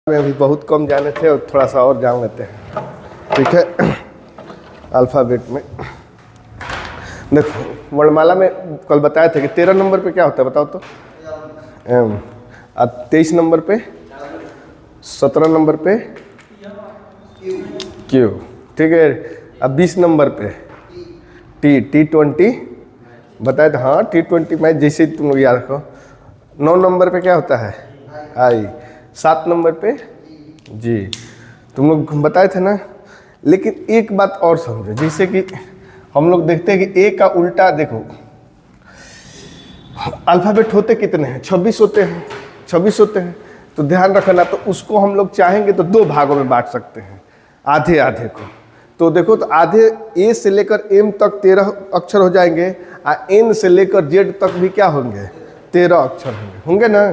में अभी बहुत कम जाने थे और थोड़ा सा और जान लेते हैं, ठीक है। अल्फ़ाबेट में देखो, वर्णमाला में कल बताए थे कि 13 नंबर पे क्या होता है, बताओ तो। एम। और 23 नंबर पे, 17 नंबर पे क्यू, ठीक है। अब 20 नंबर पे T20 बताए थे, हाँ T20 मैच जैसे तुम लोग याद रखो। 9 नंबर पे क्या होता है, आई। 7 नंबर पे जी, तुम लोग बताए थे ना। लेकिन एक बात और समझो, जैसे कि हम लोग देखते हैं कि ए का उल्टा देखो, अल्फ़ाबेट होते कितने हैं, 26 होते हैं, 26 होते हैं। तो ध्यान रखना, तो उसको हम लोग चाहेंगे तो 2 भागों में बांट सकते हैं, आधे आधे को। तो देखो, तो आधे ए से लेकर एम तक 13 अक्षर हो जाएंगे, और एन से लेकर जेड तक भी क्या होंगे, 13 अक्षर होंगे ना।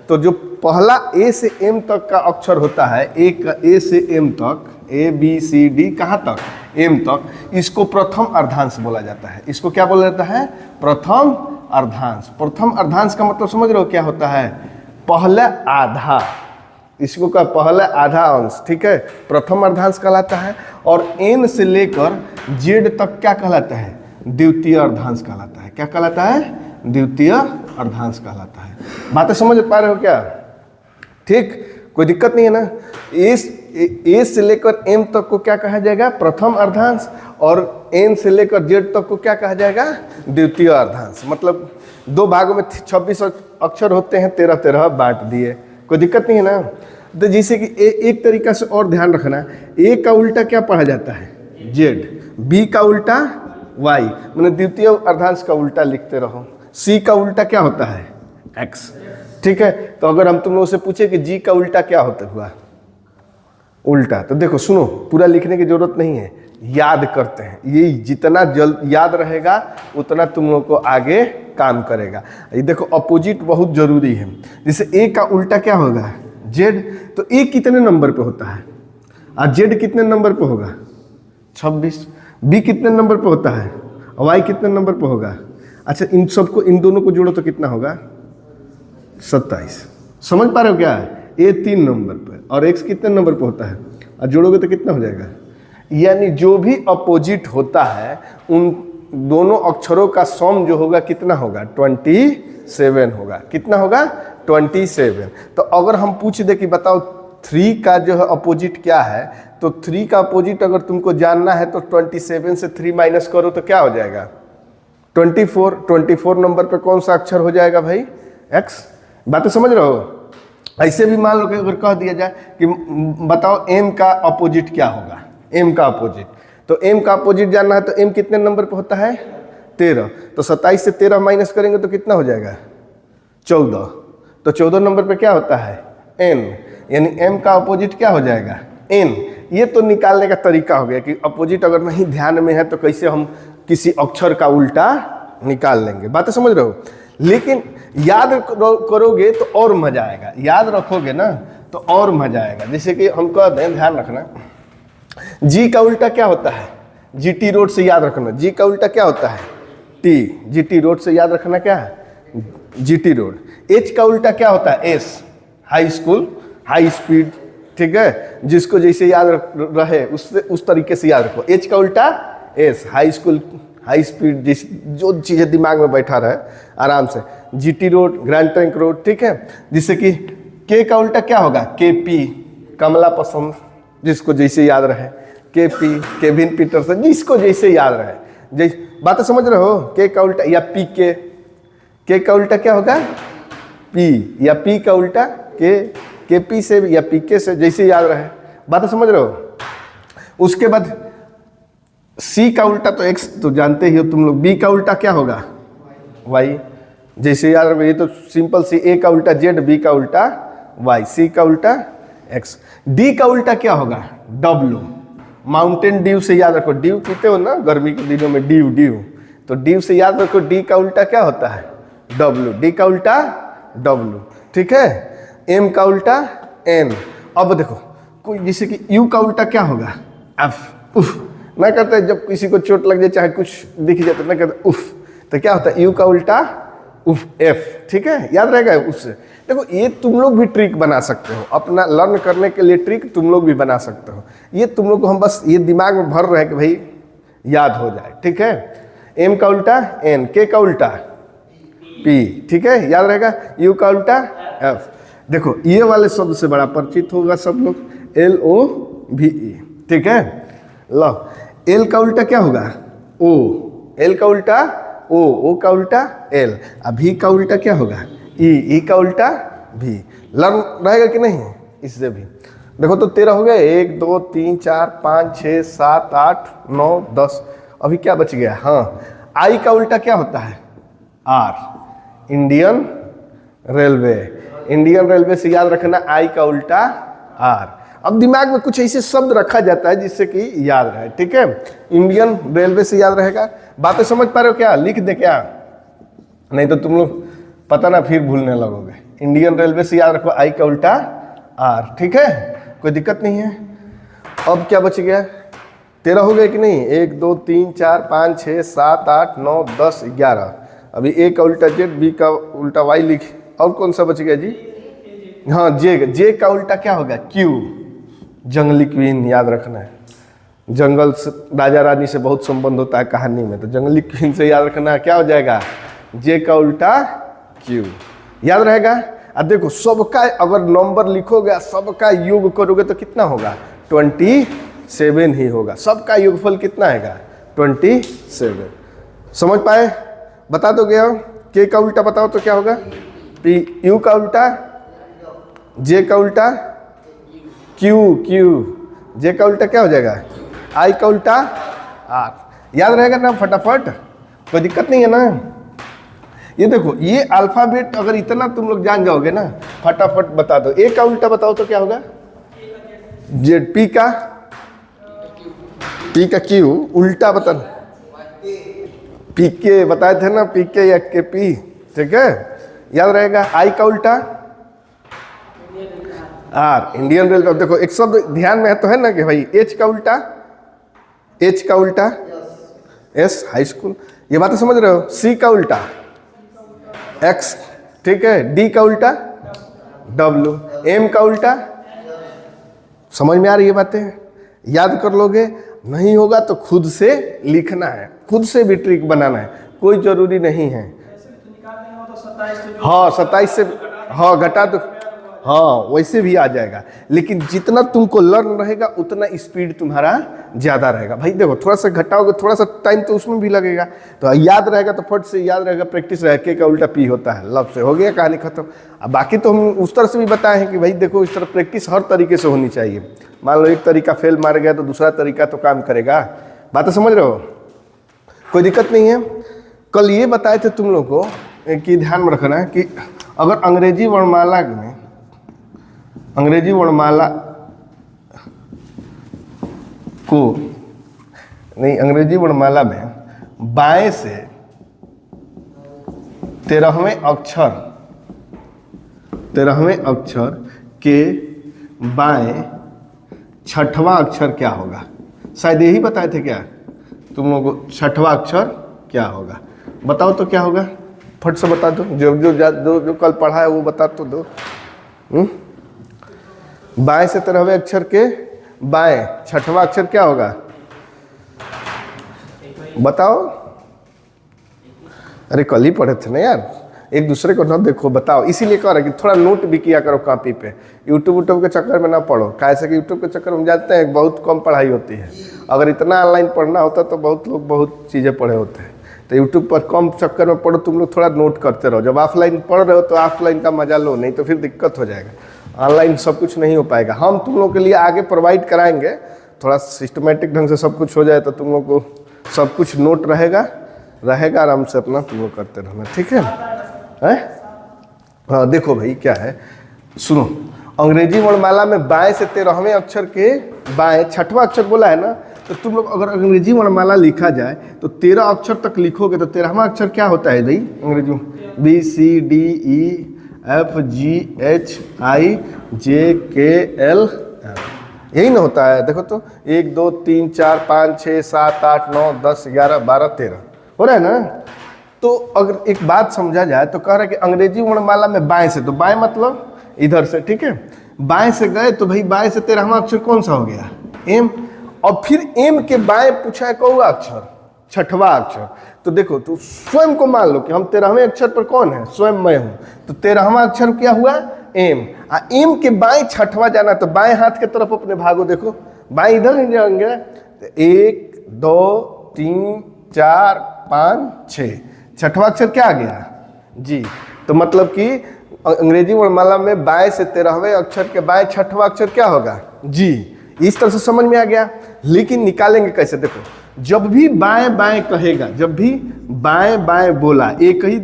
तो जो पहला ए से एम तक का अक्षर होता है, ए से एम तक, ए बी सी डी कहाँ तक, एम तक, इसको प्रथम अर्धांश बोला जाता है। इसको क्या बोला जाता है, प्रथम अर्धांश। प्रथम अर्धांश का मतलब समझ रहे हो क्या होता है, पहला आधा, इसको का पहला आधा अंश, ठीक है, प्रथम अर्धांश कहलाता है। और एन से लेकर जेड तक क्या कहलाता है, द्वितीय अर्धांश कहलाता है। क्या कहलाता है, द्वितीय अर्धांश कहलाता है। बातें समझ पा रहे हो क्या, ठीक, कोई दिक्कत नहीं है ना। ए से लेकर एम तक को क्या कहा जाएगा, प्रथम अर्धांश, और एन से लेकर जेड तक को क्या कहा जाएगा, द्वितीय अर्धांश। मतलब 2 भागों में 26 अक्षर होते हैं, 13 बांट दिए, कोई दिक्कत नहीं है ना। तो जैसे कि एक तरीका से और ध्यान रखना, ए का उल्टा क्या पढ़ा जाता है, जेड, बी का उल्टा वाई, मैंने द्वितीय अर्धांश का उल्टा लिखते रहो। सी का उल्टा क्या होता है, एक्स, ठीक है। तो अगर हम तुम लोगों से पूछे कि जी का उल्टा क्या होता हुआ, उल्टा, तो देखो सुनो, पूरा लिखने की जरूरत नहीं है, याद करते हैं। ये जितना जल्द याद रहेगा उतना तुम लोग को आगे काम करेगा। ये देखो, अपोजिट बहुत जरूरी है। जैसे ए का उल्टा क्या होगा, जेड, तो ए कितने नंबर पे होता है, और जेड कितने नंबर पे होगा, 26। बी कितने नंबर पे होता है, और वाई कितने नंबर पे होगा। अच्छा, इन सबको, इन दोनों को जोड़ो तो कितना होगा, 27। समझ पा रहे हो क्या, ए 3 नंबर पे और एक्स कितने नंबर पे होता है, और जोड़ोगे तो कितना हो जाएगा। यानी जो भी अपोजिट होता है उन दोनों अक्षरों का सम जो होगा कितना होगा, 27 होगा। कितना होगा, 27। तो अगर हम पूछ दे कि बताओ 3 का जो है अपोजिट क्या है, तो 3 का अपोजिट अगर तुमको जानना है तो 27 से 3 माइनस करो तो क्या हो जाएगा, 24। 24 नंबर पे कौन सा अक्षर हो जाएगा भाई, एक्स। बातें समझ रहे हो। ऐसे भी मान लो कि अगर कह दिया जाए कि बताओ एम का अपोजिट क्या होगा, एम का अपोजिट, तो एम का अपोजिट जानना है तो एम कितने नंबर पे होता है, 13। तो 27 से 13 माइनस करेंगे तो कितना हो जाएगा, 14। तो 14 नंबर पे क्या होता है, एन, यानी एम का अपोजिट क्या हो जाएगा, एन। ये तो निकालने का तरीका हो गया कि अपोजिट अगर नहीं ध्यान में है तो कैसे हम किसी अक्षर का उल्टा निकाल लेंगे। बातें समझ रहे हो। लेकिन याद करोगे तो और मजा आएगा, याद रखोगे ना तो और मजा आएगा। जैसे कि हम कह दें, ध्यान रखना, जी का उल्टा क्या होता है, जीटी रोड से याद रखना, जी का उल्टा क्या होता है, टी, जीटी रोड से याद रखना क्या है, जीटी रोड। एच का उल्टा क्या होता है, S, high school, high speed, ठीक है। जिसको जैसे याद रहे उससे उस तरीके से याद रखो। एच का उल्टा S, high school, high speed, जिस जो चीज़ें दिमाग में बैठा रहे आराम से, GT road, grand trunk road, ठीक है। जिससे कि के का उल्टा क्या होगा, के पी, कमला पसंद, जिसको जैसे याद रहे, के पी, केविन पीटरसन, जिसको जैसे याद रहे। जैसे बातें समझ रहे हो। के का उल्टा या पी के का उल्टा क्या होगा, पी, या पी का उल्टा के पी से या पी के से, जैसे याद रहे। बातें समझ रहे हो। उसके बाद सी का उल्टा तो एक्स तो जानते ही हो तुम लोग। बी का उल्टा क्या होगा, वाई, जैसे याद रखो। ये तो सिंपल सी, ए का उल्टा जेड, बी का उल्टा वाई, सी का उल्टा एक्स। डी का उल्टा क्या होगा, डब्लू, माउंटेन ड्यू से याद रखो। ड्यू पीते हो ना गर्मी के दिनों में, ड्यू, तो ड्यू से याद रखो। डी का उल्टा क्या होता है, डब्लू, डी का उल्टा डब्लू, ठीक है। एम का उल्टा एन। अब देखो कोई, जैसे कि यू का उल्टा क्या होगा, एफ, उफ ना करते, जब किसी को चोट लग जाए चाहे कुछ दिख जाए तो ना कहते उफ, तो क्या होता है, यू का उल्टा उफ एफ, ठीक है, याद रहेगा उससे। देखो ये तुम लोग भी ट्रिक बना सकते हो, अपना लर्न करने के लिए ट्रिक तुम लोग भी बना सकते हो। ये तुम लोग को हम बस ये दिमाग में भर रहे कि भाई याद हो जाए, ठीक है। एम का उल्टा एन, के का उल्टा पी, ठीक है, याद रहेगा। यू का उल्टा एफ। देखो ये वाले शब्द से बड़ा परिचित होगा सब लोग, LOVE, ठीक है। लो एल का उल्टा क्या होगा ओ, एल का उल्टा ओ का उल्टा एल, भी का उल्टा क्या होगा ई का उल्टा भी। लर्न रहेगा कि नहीं इससे भी। देखो तो 13 हो गए, 1 2 3 4 5 6 7 8 9 10, अभी क्या बच गया, हाँ आई का उल्टा क्या होता है R, Indian railway. Indian railway से याद रखना आई का उल्टा आर। अब दिमाग में कुछ ऐसे शब्द रखा जाता है जिससे कि याद रहे, ठीक है। इंडियन रेलवे से याद रहेगा। बातें समझ पा रहे हो क्या, लिख दे क्या, नहीं तो तुम लोग पता ना फिर भूलने लगोगे। इंडियन रेलवे से याद रखो आई का उल्टा आर, ठीक है, कोई दिक्कत नहीं है। अब क्या बच गया, 13 हो गए कि नहीं, 1 2 3 4 5 6 7 8 9 10 11। अभी ए का उल्टा जेड, बी का उल्टा वाई लिख। और कौन सा बच गया जी, हाँ जे का उल्टा क्या होगा क्यू, जंगली क्वीन, याद रखना है। जंगल से राजा रानी से बहुत संबंध होता है कहानी में, तो जंगली क्वीन से याद रखना क्या हो जाएगा, जे का उल्टा क्यू, याद रहेगा। अब देखो सबका अगर नंबर लिखोगे, सबका योग करोगे तो कितना होगा 27 ही होगा। सबका योगफल कितना आएगा 27। समझ पाए, बता दोगे। के का उल्टा बताओ तो क्या होगा पी, यू का उल्टा जे का उल्टा क्यू, जे का उल्टा क्या हो जाएगा आई का उल्टा आर, याद रहेगा ना फटाफट, कोई दिक्कत नहीं है ना। ये देखो ये अल्फाबेट अगर इतना तुम लोग जान जाओगे ना, फटाफट बता दो। ए का उल्टा बताओ तो क्या होगा जेड, पी का क्यू, उल्टा बता, पी के बताए थे ना, पी के या के पी, ठीक है, याद रहेगा। आई का उल्टा आर, इंडियन रेल। देखो एक शब्द ध्यान में है तो है ना कि भाई एच का उल्टा एस, हाई स्कूल, ये बातें समझ रहे हो। सी का उल्टा एक्स, ठीक है, डी का उल्टा डब्ल्यू, एम का उल्टा, समझ में आ रही है बातें, याद कर लोगे। नहीं होगा तो खुद से लिखना है, खुद से भी ट्रिक बनाना है, कोई जरूरी नहीं है। हाँ 27 से हाँ घटा दो, हाँ वैसे भी आ जाएगा, लेकिन जितना तुमको लर्न रहेगा उतना स्पीड तुम्हारा ज़्यादा रहेगा। भाई देखो थोड़ा सा घटाओगे, थोड़ा सा टाइम तो उसमें भी लगेगा, तो याद रहेगा तो फट से याद रहेगा, प्रैक्टिस रहेगा। के का उल्टा पी होता है, लब से हो गया कहानी खत्म। अब बाकी तो हम उस तरह से भी बताए हैं कि भाई देखो इस तरह प्रैक्टिस हर तरीके से होनी चाहिए। मान लो एक तरीका फेल मार गया तो दूसरा तरीका तो काम करेगा, बातें समझ रहे हो, कोई दिक्कत नहीं है। कल ये बताए थे तुम लोग को कि ध्यान में रखना है कि अगर अंग्रेजी वर्णमाला में, अंग्रेजी वर्णमाला को नहीं, अंग्रेजी वर्णमाला में बाएं से 13वें अक्षर के बाएं 6वां अक्षर क्या होगा। शायद यही बताए थे क्या तुम लोगों को, 6वां अक्षर क्या होगा, बताओ तो क्या होगा, फट से बता दो। जो कल पढ़ा है वो बता तो दो। बाएं से 13वें अक्षर के बाएं 6वां अक्षर क्या होगा, बताओ। अरे कल ही पढ़े थे ना यार, एक दूसरे को ना देखो, बताओ। इसीलिए कह रहा कि थोड़ा नोट भी किया करो कॉपी पे, यूट्यूब के चक्कर में ना पढ़ो। कैसे कि यूट्यूब के चक्कर में जानते हैं बहुत कम पढ़ाई होती है। अगर इतना ऑनलाइन पढ़ना होता तो बहुत लोग बहुत चीज़ें पढ़े होते हैं। तो यूट्यूब पर कम चक्कर में पढ़ो, तुम लोग थोड़ा नोट करते रहो। जब ऑफलाइन पढ़ रहे हो तो ऑफलाइन का मजा लो, नहीं तो फिर दिक्कत हो जाएगा। ऑनलाइन सब कुछ नहीं हो पाएगा। हम तुम लोग के लिए आगे प्रोवाइड कराएंगे, थोड़ा सिस्टमेटिक ढंग से सब कुछ हो जाए तो तुम लोग को सब कुछ नोट रहेगा, आराम से अपना तुम लोग करते रहना, ठीक है। हाँ देखो भाई क्या है, सुनो। अंग्रेजी वर्णमाला में बाएं से 13वें अक्षर के बाएं 6वां अक्षर बोला है ना, तो तुम लोग अगर अंग्रेजी वर्णमाला लिखा जाए तो 13 अक्षर तक लिखोगे तो 13वां अक्षर क्या होता है भाई अंग्रेजी में, BCDEFGHIJKL, यही ना होता है। देखो तो 1 2 3 4 5 6 7 8 9 10 11 12 13 हो रहा है ना। तो अगर एक बात समझा जाए तो कह रहा है कि अंग्रेजी वर्णमाला में बाएं से, तो बाएं मतलब इधर से, ठीक है, बाएं से गए तो भाई बाएं से 13वां अक्षर कौन सा हो गया, एम। और फिर एम के बाएं पूछा है कौन अक्षर, 6वां अक्षर। तो देखो, तो स्वयं को मान लो कि हम 13वें अक्षर पर कौन है, स्वयं मैं हूं, तो 13वां अक्षर क्या हुआ, एम। एम के बाएं 6वां जाना, तो बाएं हाथ के तरफ अपने भागो, देखो बाएं इधर नहीं जाएंगे, 1 2 3 4 5 6, 6वां अक्षर क्या आ गया, जी। तो मतलब कि अंग्रेजी वर्णमाला में बाएं से 13वें अक्षर के बाएं 6वां अक्षर क्या होगा, जी। इस तरह से समझ में आ गया। लेकिन निकालेंगे कैसे, देखो, जब भी बाएं बाएं कहेगा, जब भी बाएं बाएं बोला, एक ही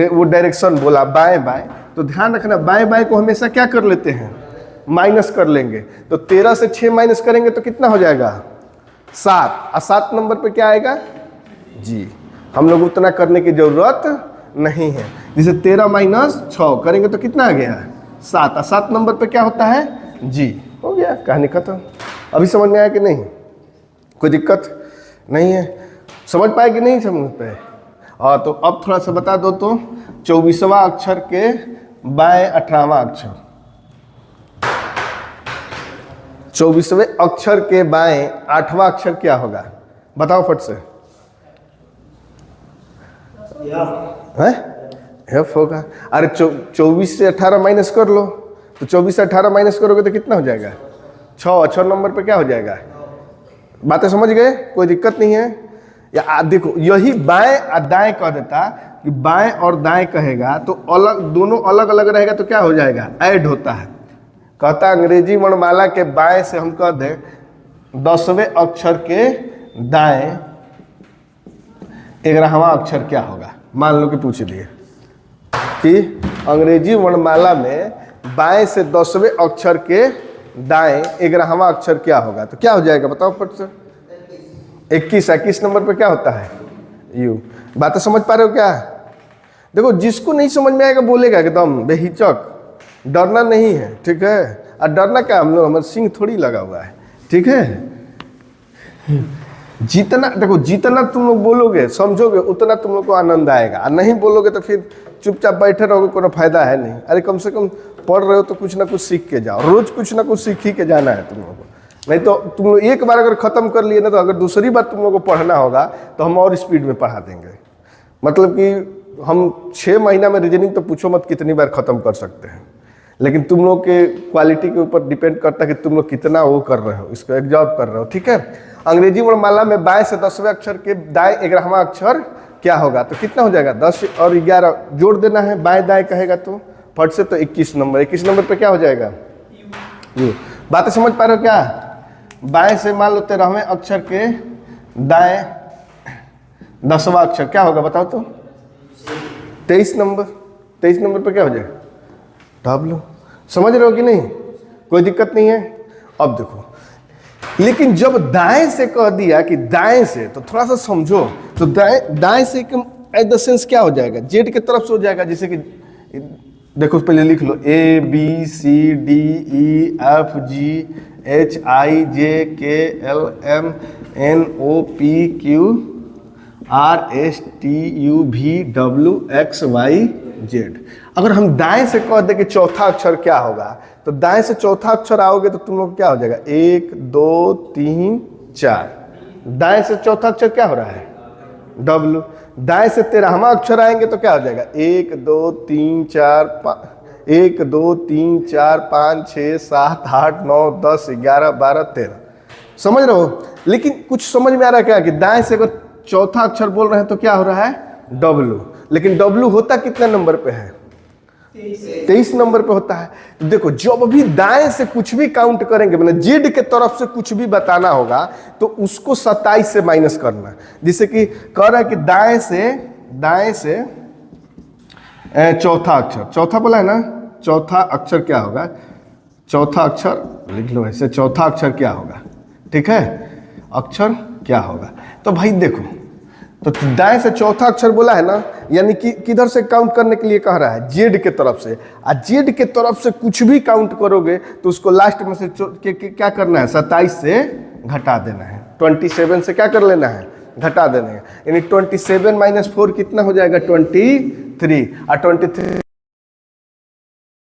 वो डायरेक्शन बोला बाएं बाएं, तो ध्यान रखना बाएं बाएं को हमेशा क्या कर लेते हैं, माइनस कर लेंगे। तो 13 से 6 माइनस करेंगे तो कितना हो जाएगा, 7। और 7 नंबर पे क्या आएगा, जी। हम लोग उतना करने की जरूरत नहीं है। जैसे 13 माइनस 6 करेंगे तो कितना आ गया, 7। और 7 नंबर पे क्या होता है, जी। हो गया, कहानी खत्म। अभी समझ में आया कि नहीं, कोई दिक्कत नहीं है, समझ पाए कि नहीं समझ पाए। और तो अब थोड़ा सा बता दो तो 24वां अक्षर के बाएं 18वां अक्षर, 24वें अक्षर के बाएं 8वां अक्षर क्या होगा, बताओ फट से। एफ होगा। अरे 24 से 18 माइनस कर लो, तो 24 से 18 माइनस करोगे तो कितना हो जाएगा, 6। 6 नंबर पे क्या हो जाएगा, बातें समझ गए, कोई दिक्कत नहीं है। या देखो, यही बाएं और दाएं कह देता कि बाएं और दाएं कहेगा तो अलग, दोनों अलग अलग रहेगा तो क्या हो जाएगा, ऐड होता है। कहता अंग्रेजी वर्णमाला के बाएं से हम कह दें 10वें अक्षर के दाएं 11वां अक्षर क्या होगा। मान लो कि पूछ लिए कि अंग्रेजी वर्णमाला में बाएं से 10वें अक्षर के दाएं 11वां अक्षर क्या होगा, तो क्या हो जाएगा बताओ फट से। 21 नंबर पे क्या होता है, यू। बातें समझ पा रहे हो क्या। देखो, जिसको नहीं समझ में आएगा बोलेगा एकदम बेहिचक, डरना नहीं है, ठीक है। और डरना क्या, हम लोग, हमारे सिंह थोड़ी लगा हुआ है, ठीक है। जितना देखो, जितना तुम लोग बोलोगे समझोगे उतना तुम लोग को आनंद आएगा, और नहीं बोलोगे तो फिर चुपचाप बैठे रहोगे, कोई फायदा है नहीं। अरे कम से कम पढ़ रहे हो तो कुछ ना कुछ सीख के जाओ, रोज कुछ ना कुछ सीख ही के जाना है तुम लोगों को। नहीं तो तुम लोग एक बार अगर खत्म कर लिए ना, तो अगर दूसरी बार तुम लोग को पढ़ना होगा तो हम और स्पीड में पढ़ा देंगे। मतलब कि हम 6 महीना में रीजनिंग तो पूछो मत कितनी बार खत्म कर सकते हैं, लेकिन तुम लोग के क्वालिटी के ऊपर डिपेंड करता है कि तुम लोग कितना वो कर रहे हो, इसको एग्जॉर्ब कर रहे हो, ठीक है। अंग्रेजी वर्णमाला में बाएं से 10वें अक्षर के दाएं 11वां अक्षर क्या होगा, तो कितना हो जाएगा, 10 और 11 जोड़ देना है, बाएं दाएं कहेगा तो फट से, तो 21 नंबर। 21 नंबर पे क्या हो जाएगा, यू। बातें समझ पा रहे हो क्या। बाएं से मान लो 13वें अक्षर के दाएं 10वां अक्षर क्या होगा बताओ तो, 23 नंबर। 23 नंबर पे क्या हो जाएगा, W। समझ रहे हो कि नहीं, कोई दिक्कत नहीं है। अब देखो, लेकिन जब दाएं से कह दिया कि दाएं से, तो थोड़ा सा समझो, तो दाएं से एट द सेंस क्या हो जाएगा, जेड के तरफ से हो जाएगा। जैसे कि देखो पहले लिख लो, ABCDEFGHIJKLMNOPQRSTUVWXYZ। अगर हम दाएं से कह दे कि चौथा अक्षर क्या होगा, तो दाएं से चौथा अक्षर आओगे तो तुम लोग क्या हो जाएगा, 1 2 3 4। दाएं से चौथा अक्षर क्या हो रहा है, W। दाएं से 13वां अक्षर आएंगे तो क्या हो जाएगा, 1 2 3 4 5, 1 2 3 4 5 6 7 8 9 10 11 12 13। समझ रहे हो। लेकिन कुछ समझ में आ रहा है क्या, कि दाएं से अगर चौथा अक्षर बोल रहे हैं तो क्या हो रहा है, W। लेकिन W होता कितने नंबर पे है, 23 नंबर पे होता है। तो देखो, जब भी दाएं से कुछ भी काउंट करेंगे, मतलब जेड के तरफ से कुछ भी बताना होगा तो उसको 27 से माइनस करना। जैसे कि कह रहा है कि दाएं से चौथा अक्षर, चौथा बोला है ना, चौथा अक्षर क्या होगा, चौथा अक्षर लिख लो ऐसे, चौथा अक्षर क्या होगा, ठीक है, अक्षर क्या होगा। तो भाई देखो, तो दाएं से चौथा अक्षर बोला है ना, यानी कि किधर से काउंट करने के लिए कह रहा है, जेड के तरफ से। और जेड के तरफ से कुछ भी काउंट करोगे तो उसको लास्ट में से क्या करना है, 27 से घटा देना है, 27 से क्या कर लेना है, घटा देने हैं, यानी 27 - 4 कितना हो जाएगा 23, और 23